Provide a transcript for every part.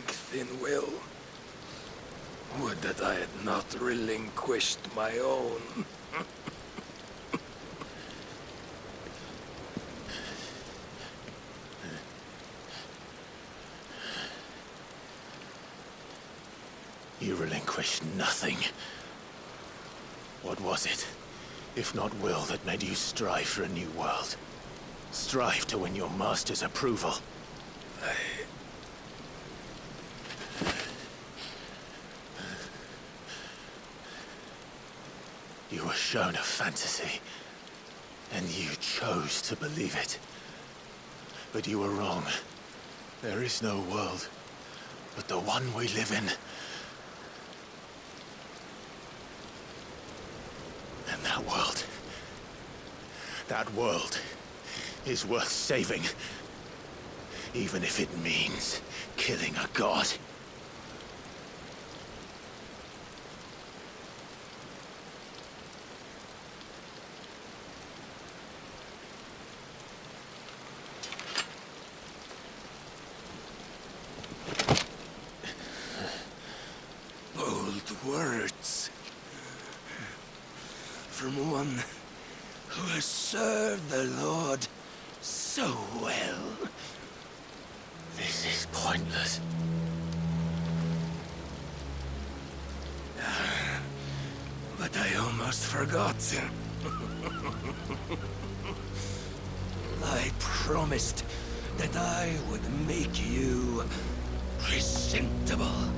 strength in will. Would that I had not relinquished my own. You relinquished nothing. What was it, if not will, that made you strive for a new world? Strive to win your master's approval? You were shown a fantasy, and you chose to believe it. But you were wrong. There is no world, but the one we live in. And that world is worth saving, even if it means killing a god. Bold words. From one who has served the Lord so well. This is pointless. But I almost forgot. I promised that I would make you presentable.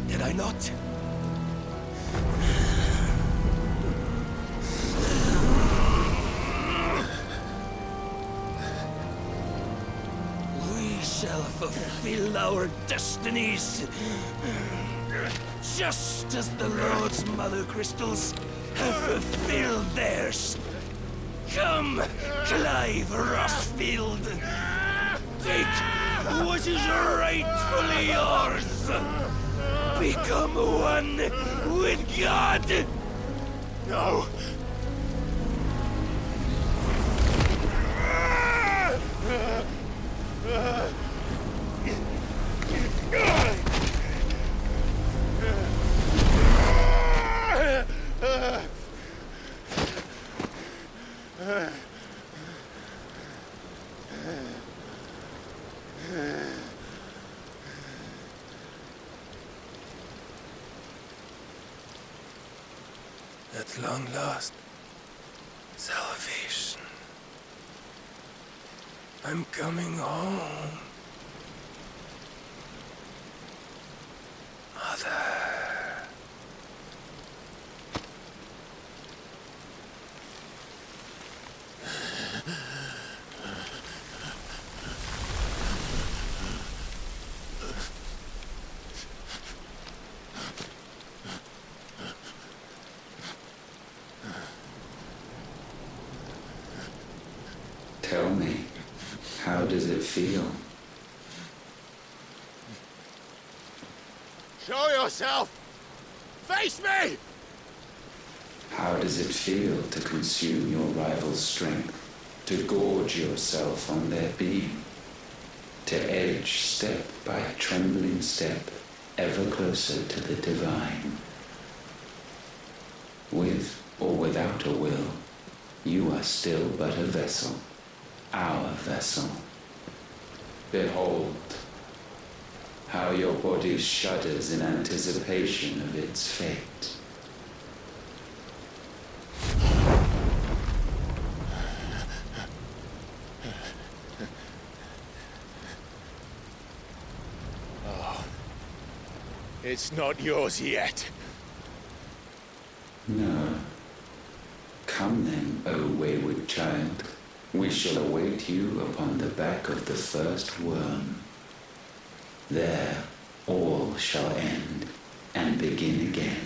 Did I not? We shall fulfill our destinies, just as the Lord's Mother Crystals have fulfilled theirs. Come, Clive Rossfield. Take what is rightfully yours. Become one with God. No! At long last, salvation. I'm coming home. Mother. Tell me, how does it feel? Show yourself! Face me! How does it feel to consume your rival's strength, to gorge yourself on their beam, to edge step by trembling step ever closer to the divine? With or without a will, you are still but a vessel, our vessel. Behold, how your body shudders in anticipation of its fate. It's not yours yet. No. Come then, O wayward child. We shall await you upon the back of the first worm. There all shall end and begin again.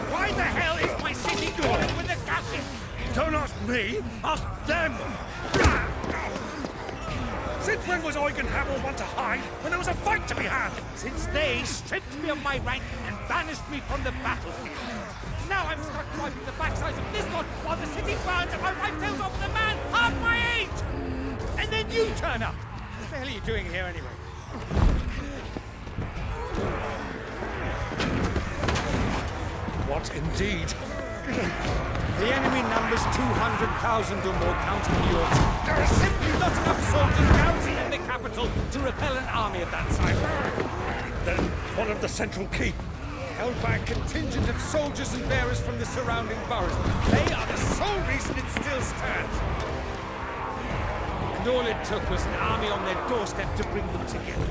Why the hell is my city going with the gashes? Don't ask me, ask them! Since when was Eugen Hamel one to hide when there was a fight to be had? Since they stripped me of my rank and banished me from the battlefield. Now I'm stuck wiping the backsides of this one while the city burns and my wife tells off the man half my age! And then you turn up! What the hell are you doing here anyway? What indeed? The enemy numbers 200,000 or more, counting yours. There are simply not enough soldiers garrisoned in the capital to repel an army of that size. Then one of the central keep. Held by a contingent of soldiers and bearers from the surrounding boroughs. They are the sole reason it still stands. And all it took was an army on their doorstep to bring them together.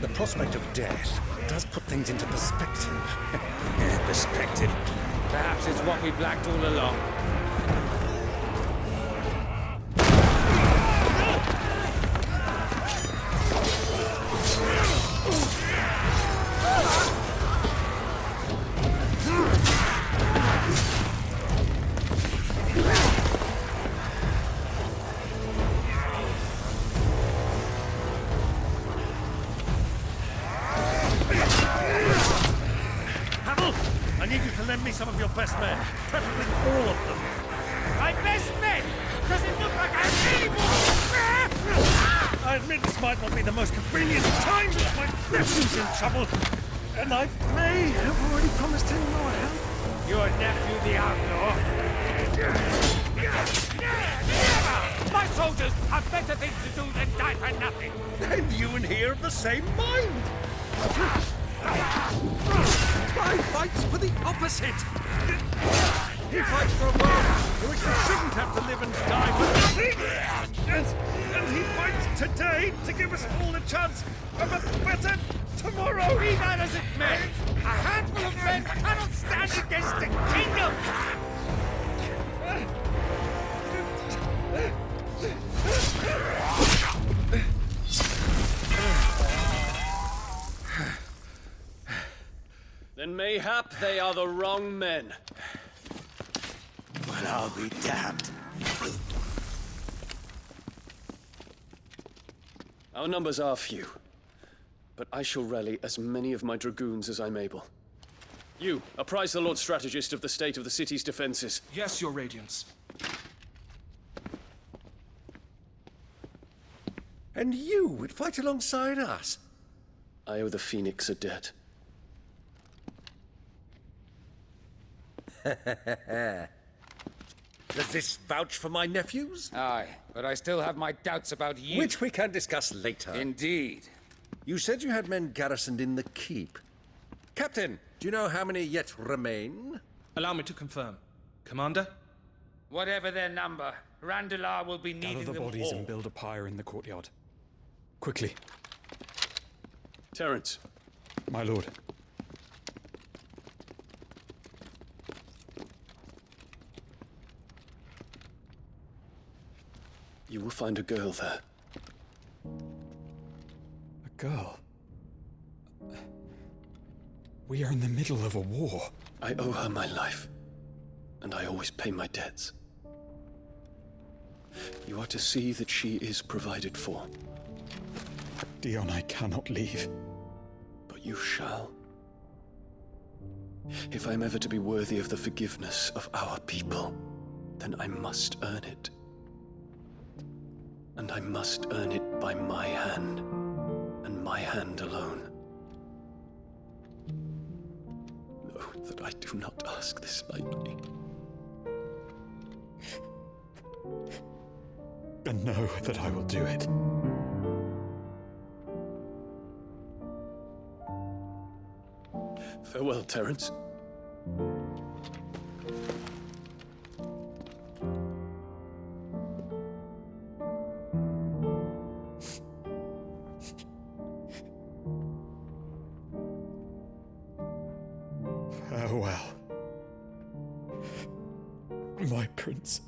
The prospect of death does put things into perspective. Perspective. Perhaps it's what we've lacked all along. I need you to lend me some of your best men, preferably all of them. My best men! Does it look like I'm anymore? I admit this might not be the most convenient time, but my nephew's in trouble, and I may have already promised him more help. Your nephew, the outlaw? Never! My soldiers have better things to do than die for nothing. And you and he are of the same mind. I fights for the opposite! He fights for a world in which we shouldn't have to live and die for nothing! And he fights today to give us all a chance of a better tomorrow. Be that as it may, a handful of men cannot stand against a kingdom! Then mayhap they are the wrong men. Well, I'll be damned. Our numbers are few, but I shall rally as many of my dragoons as I'm able. You, apprise the Lord Strategist of the state of the city's defenses. Yes, Your Radiance. And you would fight alongside us? I owe the Phoenix a debt. Does this vouch for my nephews? Aye, but I still have my doubts about you. Which we can discuss later. Indeed. You said you had men garrisoned in the keep. Captain, do you know how many yet remain? Allow me to confirm. Commander? Whatever their number, Randalar will be needing Gather the them bodies all. and build a pyre in the courtyard. Quickly, Terence, my lord. you will find a girl there. A girl. We are in the middle of a war. I owe her my life, and I always pay my debts. You are to see that she is provided for, Dion, I cannot leave. but you shall. If I am ever to be worthy of the forgiveness of our people, then I must earn it. And I must earn it by my hand, and my hand alone. Know that I do not ask this lightly. And know that I will do it. Farewell, Terence. Farewell, my prince.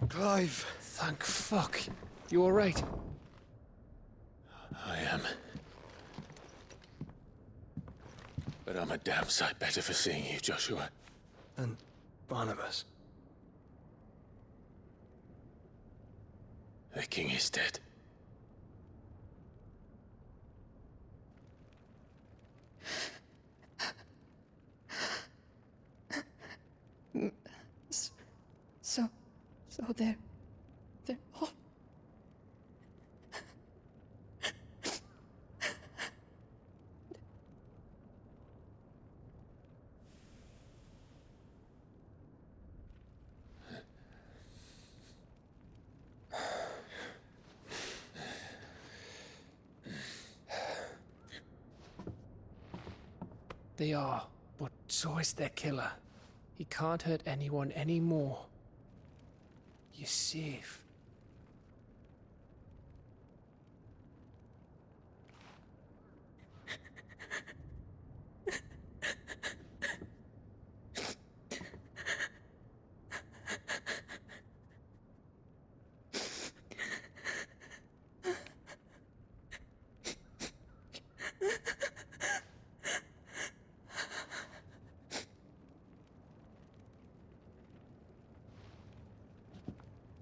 Clive! Thank fuck. You alright? I am. But I'm a damn sight better for seeing you, Joshua. And Barnabas? The king is dead. So they're all... They are, but so is their killer. He can't hurt anyone anymore. You're safe.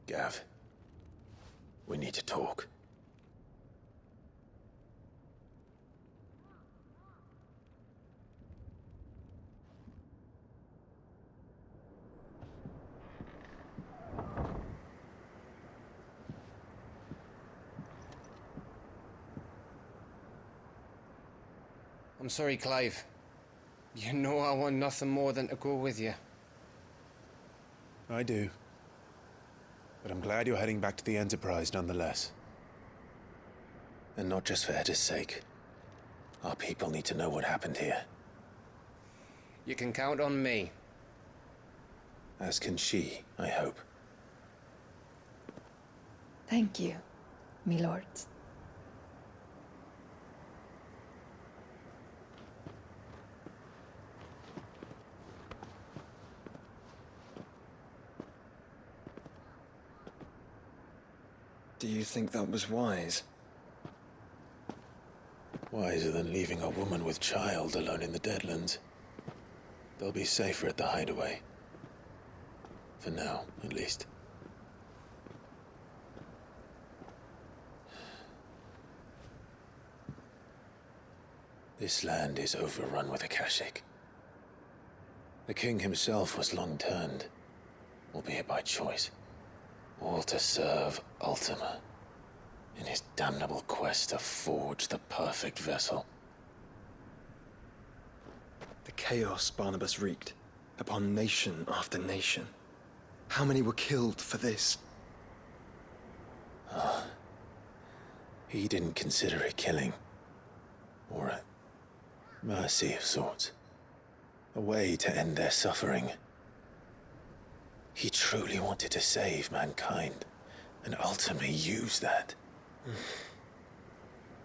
Gav, we need to talk. I'm sorry, Clive. You know I want nothing more than to go with you. I do. But I'm glad you're heading back to the Enterprise nonetheless. And not just for Edda's sake. Our people need to know what happened here. You can count on me. As can she, I hope. Thank you, my lords. Do you think that was wise? Wiser than leaving a woman with child alone in the Deadlands. They'll be safer at the hideaway. For now, at least. This land is overrun with Akashic. The king himself was long turned, albeit by choice, all to serve Ultima, in his damnable quest to forge the perfect vessel. The chaos Barnabas wreaked upon nation after nation. How many were killed for this? He didn't consider it killing, or a mercy of sorts, a way to end their suffering. He truly wanted to save mankind, and ultimately use that.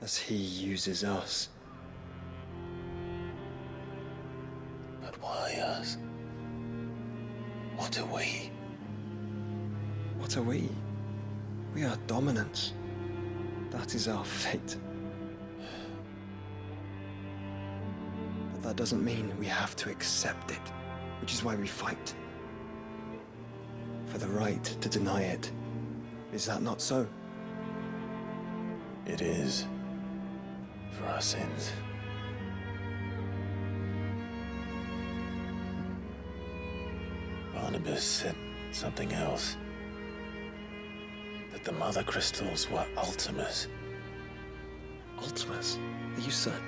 As he uses us. But why us? What are we? What are we? We are dominance. That is our fate. But that doesn't mean we have to accept it, which is why we fight. For the right to deny it. Is that not so? It is. For our sins. Barnabas said something else. That the Mother Crystals were Ultimas. Ultimas? Are you certain?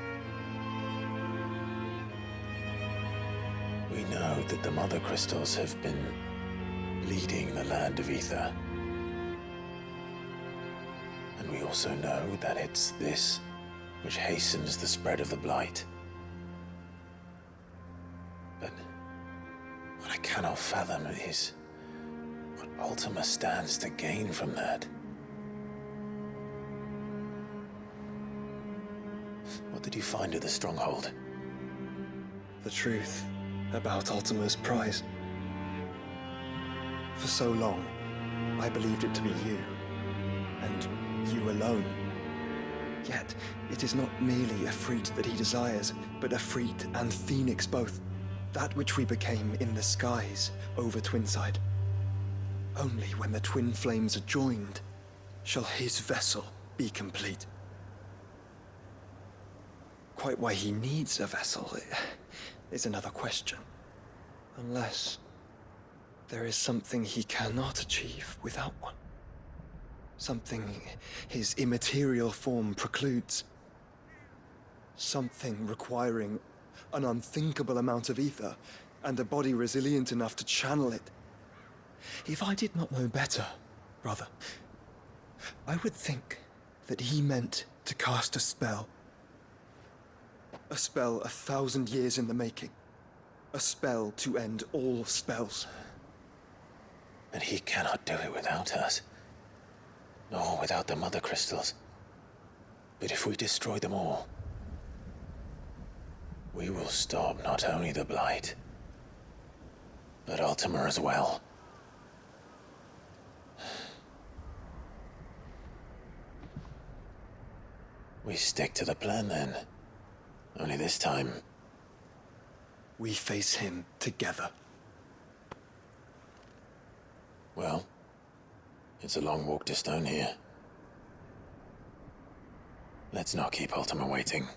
We know that the Mother Crystals have been leading the land of Ether. And we also know that it's this which hastens the spread of the Blight. But what I cannot fathom is what Ultima stands to gain from that. What did you find at the Stronghold? The truth about Ultima's prize. For so long, I believed it to be you, and you alone. Yet, it is not merely a freat that he desires, but a freat and phoenix both. That which we became in the skies over Twinside. Only when the twin flames are joined shall his vessel be complete. Quite why he needs a vessel is another question. Unless there is something he cannot achieve without one. Something his immaterial form precludes. Something requiring an unthinkable amount of ether and a body resilient enough to channel it. If I did not know better, brother, I would think that he meant to cast a spell. A spell 1,000 years in the making. A spell to end all spells. And he cannot do it without us. Nor without the Mother Crystals. But if we destroy them all, we will stop not only the Blight, but Ultima as well. We stick to the plan then. Only this time, we face him together. Well, it's a long walk to Stone here. Let's not keep Ultima waiting.